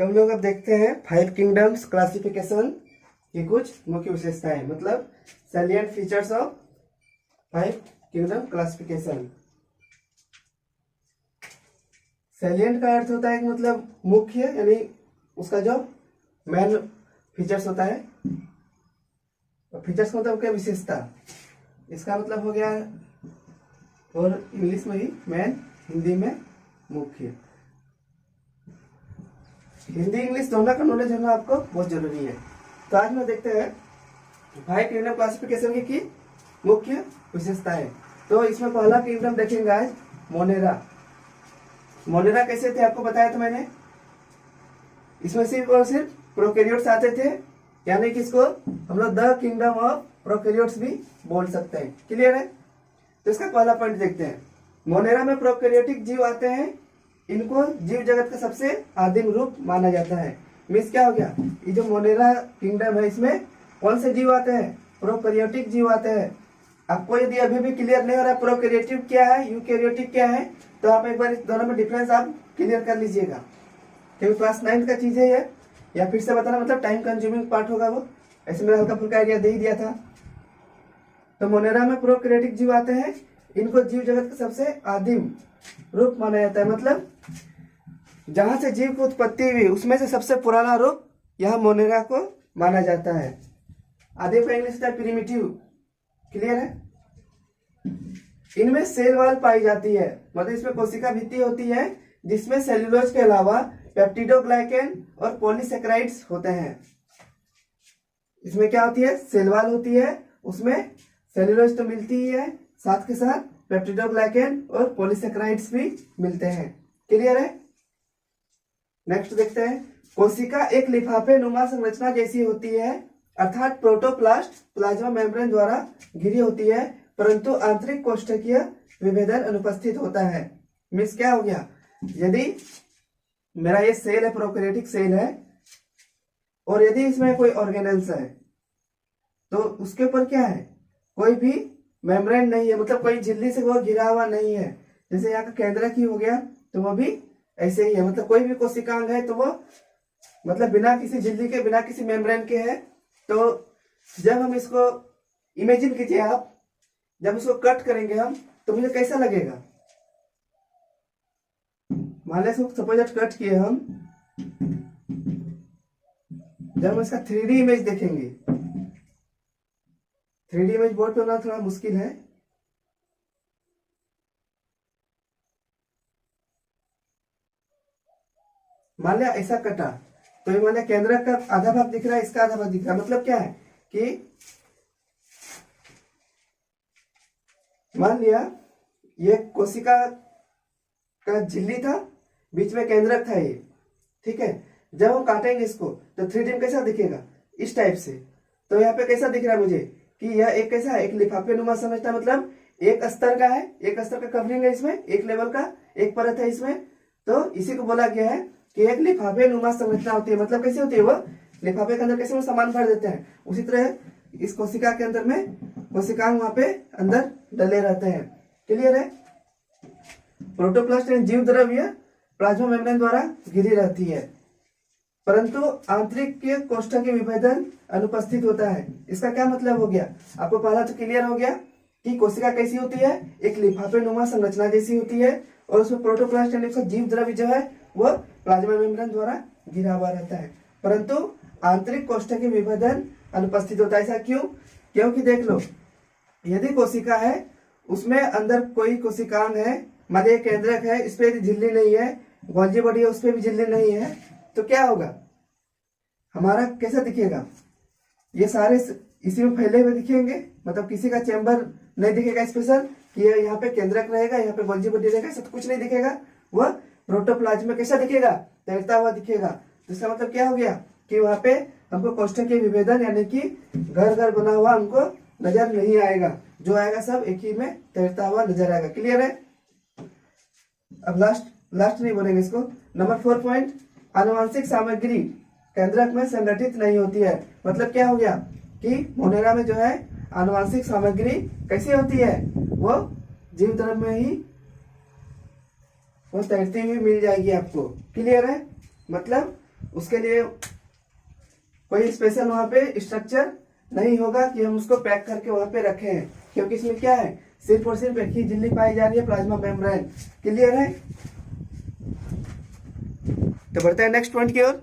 तो हम लोग अब देखते हैं 5 किंगडम्स क्लासिफिकेशन की कुछ मुख्य विशेषताएं, मतलब salient features of 5 kingdom classification. Salient का अर्थ होता है कि मतलब मुख्य, यानी उसका जो मेन फीचर्स होता है। फीचर्स का मतलब क्या, विशेषता। इसका मतलब हो गया, और इंग्लिश में ही मेन, हिंदी में मुख्य। हिंदी इंग्लिश दोनों का नॉलेज होना आपको बहुत जरूरी है। तो आज में देखते हैं 5 किंगडम क्लासिफिकेशन की मुख्य विशेषताएं। तो इसमें पहला किंगडम देखेंगे आज, मोनेरा। मोनेरा कैसे थे आपको बताया था मैंने। इसमें सिर्फ और सिर्फ प्रोकैरियोट्स आते थे, यानी कि इसको हम लोग द किंगडम ऑफ प्रोकैरियोट्स भी बोल सकते हैं। क्लियर है। तो इसका पहला पॉइंट देखते हैं। मोनेरा में प्रोकैरियोटिक जीव आते हैं, इनको जीव जगत का सबसे आदिम रूप माना जाता है। मीन्स क्या हो गया, ये जो मोनेरा किंगडम है इसमें कौन से जीव आते हैं, प्रोकैरियोटिक जीव आते हैं। आपको यदि अभी भी क्लियर नहीं हो रहा प्रोकैरियोटिक क्या है, यूकैरियोटिक क्या है, तो आप एक बार इस दोनों में डिफरेंस आप क्लियर कर लीजिएगा, क्योंकि क्लास 9 का चीज है ये। या फिर से बताना, मतलब टाइम कंज्यूमिंग पार्ट होगा वो, ऐसे मैंने हल्का फुल्का आइडिया दे ही दिया था। तो मोनेरा में प्रोकैरियोटिक जीव आते हैं, इनको जीव जगत का सबसे आदिम रूप माना जाता है। मतलब जहां से जीव की उत्पत्ति हुई उसमें से सबसे पुराना रूप यह मोनेरा को माना जाता है। आदिम का इंग्लिश होता है प्रिमिटिव। क्लियर है। इनमें सेल वॉल पाई जाती है, मतलब इसमें कोशिका भित्ति होती है जिसमें सेल्यूलोज के अलावा पेप्टिडोग्लाइकेन और पॉलीसेकेराइड्स होते हैं। इसमें क्या होती है, सेल वॉल होती है, उसमें सेल्यूलोज तो मिलती ही है, साथ के साथ पेप्टिडोग्लाइकेन और पॉलीसेकेराइड्स भी मिलते हैं। क्लियर है। नेक्स्ट देखते हैं। कोशिका एक लिफाफे नुमा संरचना जैसी होती है, अर्थात प्रोटोप्लास्ट प्लाज्मा मेम्ब्रेन द्वारा घिरी होती है, परंतु आंतरिक कोष्ठकीय विभेदन अनुपस्थित होता है। मीन्स क्या हो गया, यदि मेरा ये सेल है, प्रोकैरियोटिक सेल है, और यदि इसमें कोई ऑर्गेनेल्स है तो उसके ऊपर क्या है, कोई भी मेम्ब्रेन नहीं है, मतलब कोई झिल्ली से वो घिरा हुआ नहीं है। जैसे यहाँ का केंद्रक ही हो गया, तो वो भी ऐसे ही है, मतलब कोई भी कोशिकांग है तो वो मतलब बिना किसी झिल्ली के, बिना किसी मेम्ब्रेन के है। तो जब हम इसको इमेजिन कीजिए आप, जब इसको कट करेंगे हम, तो मुझे कैसा लगेगा। मान लीजिए सपोज कट किए हम, जब हम इसका 3D इमेज देखेंगे, 3D इमेज बोर्ड पे होना थोड़ा मुश्किल है। मान लिया ऐसा कटा, तो ये मान लिया केंद्रक का आधा भाग दिख रहा है, इसका आधा भाग दिख रहा है। मतलब क्या है कि मान लिया ये कोशिका का झिल्ली था, बीच में केंद्रक था ये, ठीक है। जब हम काटेंगे इसको तो 3D में कैसा दिखेगा, इस टाइप से। तो यहाँ पे कैसा दिख रहा है मुझे कि यह एक कैसा है, एक लिफाफे नुमा समझता, मतलब एक स्तर का है, एक स्तर का कवरिंग है इसमें, एक लेवल का एक परत है इसमें। तो इसी को बोला गया है कि एक लिफाफे नुमा संरचना होती है। मतलब कैसे होती है, वो लिफाफे के अंदर कैसे वो सामान भर देते हैं, उसी तरह इस कोशिका के अंदर में कोशिकांग वहां पे अंदर डले रहते हैं। क्लियर है। प्रोटोप्लास्ट यानी जीव द्रव्य प्लाज्मा मेम्ब्रेन द्वारा घिरी रहती है, परंतु आंतरिक के कोष्ठकीय विभेदन अनुपस्थित होता है। इसका क्या मतलब हो गया, आपको पहला तो क्लियर हो गया कि कोशिका कैसी होती है, एक लिफाफे नुमा संरचना जैसी होती है, और उसमें प्रोटोप्लास्ट यानी उसका जीव द्रव्य जो है वो प्लाज्मा मेम्ब्रेन द्वारा घिरा हुआ रहता है, परंतु आंतरिक कोष्ठकीय विभेदन अनुपस्थित होता है। ऐसा क्यों, क्योंकि देख लो, यदि कोशिका है उसमें अंदर कोई कोशिकांग है, मध्य केंद्रक है, इस पे झिल्ली नहीं है, गोल्जी बॉडी है, उस पे भी झिल्ली नहीं है, तो क्या होगा, हमारा कैसा दिखेगा, ये सारे इसी में फैले हुए दिखेंगे। मतलब किसी का चैम्बर नहीं दिखेगा स्पेशल कि यहाँ पे केंद्रक रहेगा, यहाँ पे गोल्जी बॉडी रहेगा, सब कुछ नहीं दिखेगा। वह प्रोटोप्लाज्म में कैसा दिखेगा, तैरता हुआ दिखेगा। तो इसका मतलब क्या हो गया कि वहां पे हमको कोष्ठकीय विभेदन यानी कि घर घर बना हुआ हमको नजर नहीं आएगा, जो आएगा सब एक ही में तैरता हुआ नजर आएगा। क्लियर है। अब लास्ट नहीं बोलेंगे इसको। नंबर 4 पॉइंट, आनुवांशिक सामग्री केंद्रक में संगठित नहीं होती है। मतलब क्या हो गया कि मोनेरा में जो है आनुवांशिक सामग्री कैसी होती है, वो जीव द्रव्य में ही वो तैरती हुई मिल जाएगी आपको। क्लियर है। मतलब उसके लिए कोई स्पेशल वहां पे स्ट्रक्चर नहीं होगा कि हम उसको पैक करके वहां पे रखे हैं, क्योंकि इसमें क्या है, सिर्फ और सिर्फ एक ही झिल्ली पाई जा रही है, प्लाज्मा मेम्ब्रेन। क्लियर है? तो बढ़ते हैं नेक्स्ट पॉइंट की ओर।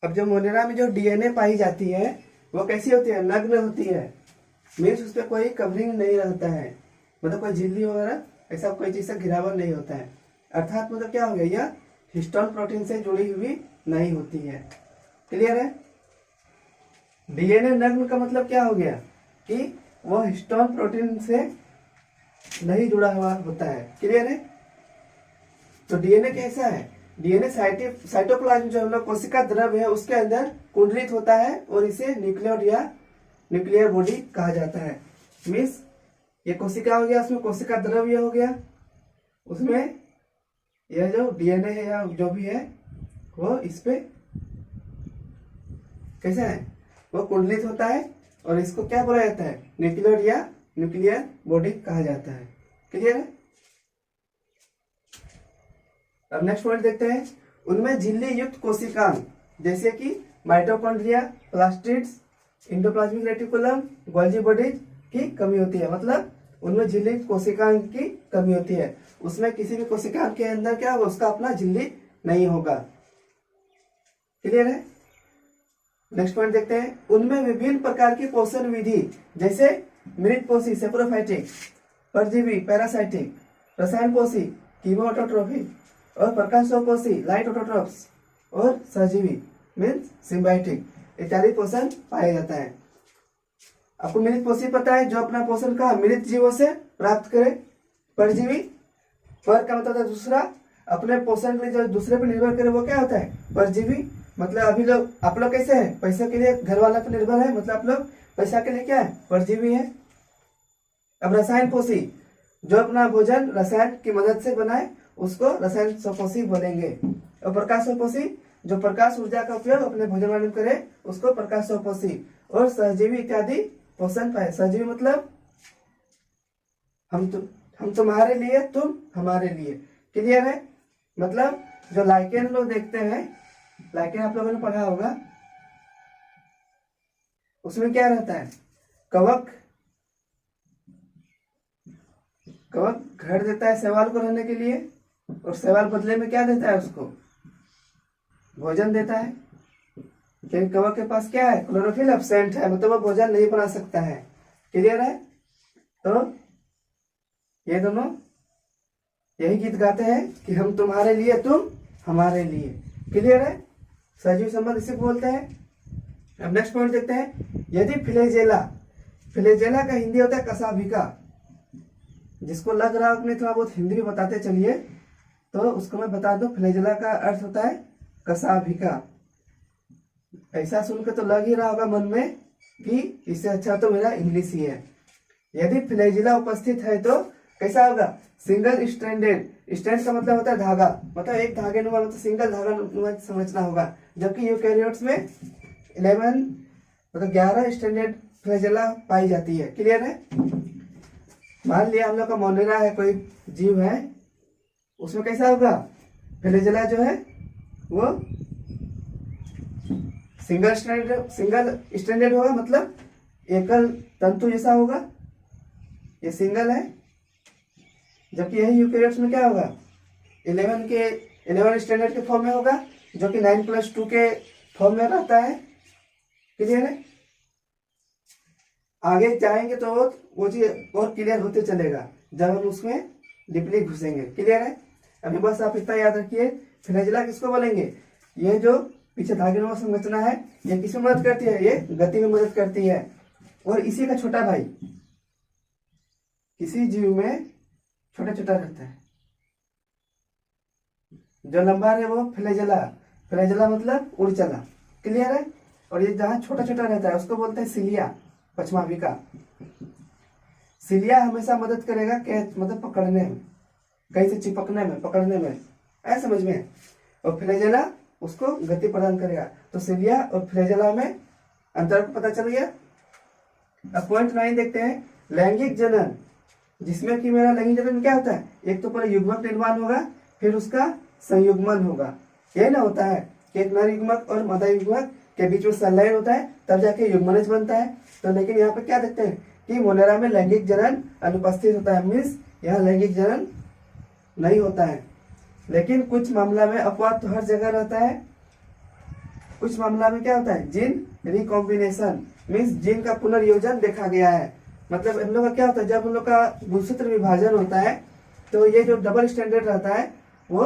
अब जो मोनेरा में जो डीएनए पाई जाती है वो कैसी होती है, नग्न होती है। मीन्स उस पर कोई कवरिंग नहीं रहता है, मतलब कोई झिल्ली वगैरह ऐसा कोई चीज से घिरावन नहीं होता है। अर्थात मतलब क्या हो गया, यह हिस्टोन प्रोटीन से जुड़ी हुई नहीं होती है। क्लियर है? डीएनए नग्न का मतलब क्या हो गया कि वो हिस्टोन प्रोटीन से नहीं जुड़ा हुआ होता है। क्लियर है? तो डीएनए कैसा है, डीएनए साइटोप्लाज्म जो हम लोग कोशिका द्रव्य है उसके अंदर कुंडलित होता है और इसे न्यूक्लियर या न्यूक्लियर बॉडी कहा जाता है। मीन्स ये कोशिका हो गया, उसमें कोशिका द्रव्य हो गया, उसमें यह जो डीएनए है या जो भी है वो इस पे कैसा है, वो कुंडलित होता है और इसको क्या बोला जाता है, न्यूक्लियर या न्यूक्लियर बॉडी कहा जाता है। क्लियर है? अब नेक्स्ट पॉइंट देखते हैं। उनमें झिल्ली युक्त कोशिकांग जैसे कि mitochondria, plastids, endoplasmic reticulum, Golgi body की कमी होती है। मतलब उनमें झिल्ली युक्त कोशिकांग की कमी होती है। उसमें किसी भी कोशिकांग के अंदर क्या होगा, उसका अपना झिल्ली नहीं होगा। क्लियर है? नेक्स्ट पॉइंट देखते हैं। उनमें विभिन्न प्रकार की पोषण विधि जैसे मृतपोषी सेप्रोफाइटिक, परजीवी पैरासाइटिक, रसायन पोषी कीमोऑटोट्रोफिक और प्रकाशोपोषी लाइट ऑटोट्रोफ्स और सहजीवी मीन्स सिम्बायोटिक इत्यादि पोषण पाया जाता है। आपको मृत पोषी पता है, जो अपना पोषण का मृत जीवों से प्राप्त करे। परजीवी, पर का मतलब है दूसरा, अपने पोषण के लिए जो दूसरे पर निर्भर करे वो क्या होता है, परजीवी। मतलब अभी लोग आप लोग कैसे है, पैसे के लिए घर वाला पर निर्भर है, मतलब आप लोग पैसा के लिए क्या है, परजीवी है। अब रसायन पोषी, जो अपना भोजन रसायन की मदद से बनाए उसको रसायन स्वपोषी बोलेंगे। और प्रकाश स्वपोषी, जो प्रकाश ऊर्जा का उपयोग अपने भोजन में करे उसको प्रकाश स्वपोषी। और सहजीवी इत्यादि पोषण पाए। सहजीवी मतलब हम तुम्हारे लिए, तुम हमारे लिए। क्लियर है? मतलब जो लाइकेन लोग देखते हैं, लाइकेन आप लोगों ने पढ़ा होगा, उसमें क्या रहता है, कवक घर देता है शैवाल को रहने के लिए और शैवाल बदले में क्या देता है, उसको भोजन देता है। क्योंकि कवक के पास क्या है, क्लोरोफिल एब्सेंट है, मतलब वो भोजन नहीं बना सकता है। क्लियर है? तो ये दोनों यही गीत गाते हैं कि हम तुम्हारे लिए, तुम हमारे लिए। क्लियर है? सजीव संबंध इसे बोलते हैं। अब नेक्स्ट पॉइंट देखते हैं। यदि फ्लैजेला का हिंदी होता है कसाभिका। जिसको लग रहा हो कि नहीं थोड़ा बहुत हिंदी भी बताते चलिए, तो उसको मैं बता दूं, फ्लैजेला का अर्थ होता है कसाभिका। ऐसा सुनकर तो लग ही रहा होगा मन में कि इससे अच्छा तो मेरा इंग्लिश ही है। यदि फ्लैजिला उपस्थित है तो कैसा होगा, सिंगल स्ट्रैंडेड। स्ट्रैंड का मतलब होता है धागा, मतलब एक धागे नुमा, मतलब सिंगल धागा नुमा समझना होगा। जबकि यूकैरियोट्स में 11 मतलब 11 स्ट्रैंडेड फ्लैजेला पाई जाती है। क्लियर है? मान लिया हम लोग का मोनेरा है, कोई जीव है, उसमें कैसा होगा, फ्लैजेला जो है वो सिंगल स्ट्रैंडेड होगा, मतलब एकल तंतु जैसा होगा, ये सिंगल है। जबकि यही यूकैरियोट्स में क्या होगा, 11 स्टैंडर्ड के फॉर्म में होगा, जो कि 9+2 के फॉर्म में रहता है। क्लियर है? आगे जाएंगे तो वो चीज और क्लियर होते चलेगा जब हम उसमें डीपली घुसेंगे। क्लियर है? अभी बस आप इतना याद रखिए, फ्लैजिला किसको बोलेंगे, ये जो पीछे धागेनुमा संरचना है, ये किसमें मदद करती है, ये गति में मदद करती है। और इसी का छोटा भाई किसी जीव में छोटा छोटा रहता है, जो लंबा है वो फ्लैजेला मतलब उड़ चला। क्लियर है? और ये जहां छोटा छोटा रहता है उसको बोलते हैं सिलिया, पश्चमाभिका। सिलिया हमेशा मदद करेगा मतलब पकड़ने में, कहीं से चिपकने में, पकड़ने में, ऐसा समझ में। और फ्लैजेला उसको गति प्रदान करेगा। तो सिलिया और फ्लैजेला में अंतर पता चल गया। अब पॉइंट 9 देखते हैं। लैंगिक जनन, जिसमें कि मेरा लैंगिक जनन में क्या होता है, एक तो पूरा युग्मक निर्माण होगा, फिर उसका संयुग्मन होगा। यही ना होता है कि एक नर युग्मक और मादा युग्मक के बीच में संलयन होता है तब जाके युग्मनज बनता है। तो लेकिन यहाँ पे क्या देखते हैं कि मोनेरा में लैंगिक जनन अनुपस्थित होता है, मीन्स यहाँ लैंगिक जनन नहीं होता है। लेकिन कुछ मामला में अपवाद तो हर जगह रहता है। कुछ मामला में क्या होता है, जीन रिकॉम्बिनेशन, मीन्स जीन का पुनर्योजन देखा गया है। मतलब हम लोग का क्या होता है, जब हम लोग का गुणसूत्र विभाजन होता है तो ये जो डबल स्टैंडर्ड रहता है वो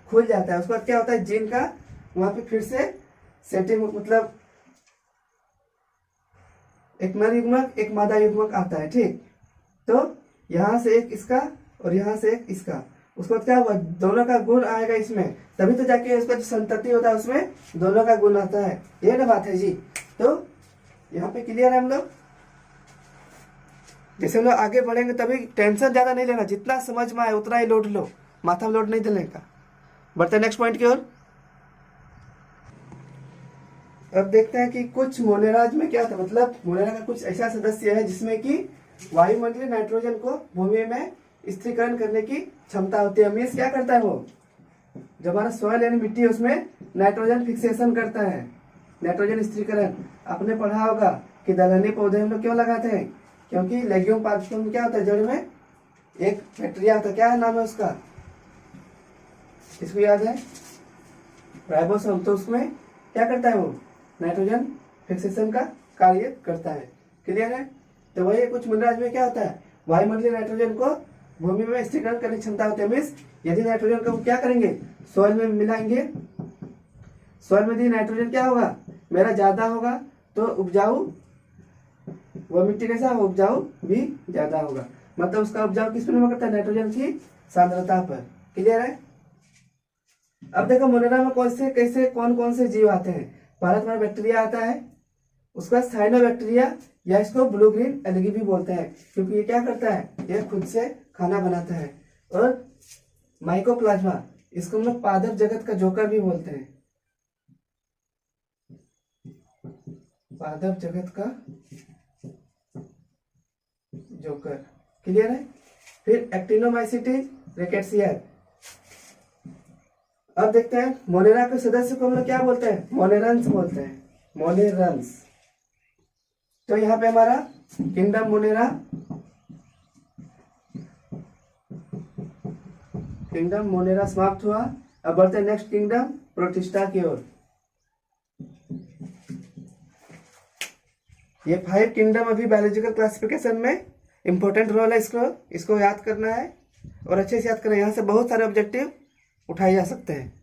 खुल जाता है। उसके बाद क्या होता है, जीन का वहां पे फिर से सेटिंग, मतलब एक नर युग्मक एक मादा युग्मक आता है, ठीक। तो यहाँ से एक इसका और यहाँ से एक इसका, उसके बाद क्या हुआ, दोनों का गुण आएगा इसमें, तभी तो जाके उसका जो संतति होता है उसमें दोनों का गुण आता है। ये ना बात है जी। तो यहाँ पे क्लियर है हम लोग। जैसे हम लोग आगे बढ़ेंगे तभी टेंशन ज्यादा नहीं लेना, जितना समझ में आए उतना ही लोड लो, माथा में लोड नहीं देने का। बढ़ते हैं नेक्स्ट पॉइंट की ओर। अब देखते हैं कि कुछ मोनेराज में क्या होता है, मतलब मोनेरा का कुछ ऐसा सदस्य है जिसमें कि वायुमंडलीय नाइट्रोजन को भूमि में स्थिरीकरण करने की क्षमता होती है। मीन्स क्या करता है वो, जो हमारा सॉइल यानी मिट्टी है उसमें नाइट्रोजन फिक्सेशन करता है, नाइट्रोजन स्थिरीकरण। आपने पढ़ा होगा कि दलहनी पौधे हम लोग क्यों लगाते हैं, क्योंकि लेग्यूम पार्थियम में क्या होता है, जड़ में एक बैक्टीरिया होता है, क्या नाम है उसका, इसको याद है, राइबोसोम। तो उसमें क्या करता है वो, नाइट्रोजन फिक्सेशन का कार्य करता है। क्लियर है। तो वही कुछ मोनेराज में क्या होता है, वायुमंडलीय नाइट्रोजन को भूमि में स्थिरीकरण करने की क्षमता होती है। मीन्स यदि नाइट्रोजन को क्या करेंगे, सॉइल में मिलाएंगे, सॉइल में यदि नाइट्रोजन क्या होगा, मेरा ज्यादा होगा तो उपजाऊ, वह मिट्टी कैसा होगा, उपजाऊ भी ज्यादा होगा। मतलब उसका उपजाऊ किस पर निर्भर करता है, नाइट्रोजन की सांद्रता पर। क्लियर है। अब देखो मोनेरा में कौन कौन से जीव आते हैं। पहला तुम्हारा बैक्टीरिया आता है, उसका साइनोबैक्टीरिया या इसको ब्लू ग्रीन एल्गी भी बोलते हैं, क्योंकि ये क्या करता है, ये खुद से खाना बनाता है। और माइकोप्लाज्मा, इसको हम लोग पादप जगत का जोकर भी बोलते हैं, पादप जगत का जोकर। क्लियर है। फिर एक्टिनोमाइसिटीज रिकेट्सिया। अब देखते हैं मोनेरा के सदस्य को हम लोग क्या बोलते हैं, मोनेरंस बोलते हैं, मोनेरंस। तो यहाँ पे हमारा किंगडम मोनेरा, किंगडम मोनेरा समाप्त हुआ। अब बढ़ते हैं नेक्स्ट किंगडम प्रोटिस्टा की ओर। ये 5 किंगडम अभी बायोलॉजिकल क्लासिफिकेशन में इंपॉर्टेंट रोल है, इसको याद करना है और अच्छे से याद करना है। यहाँ से बहुत सारे ऑब्जेक्टिव उठाए जा सकते हैं।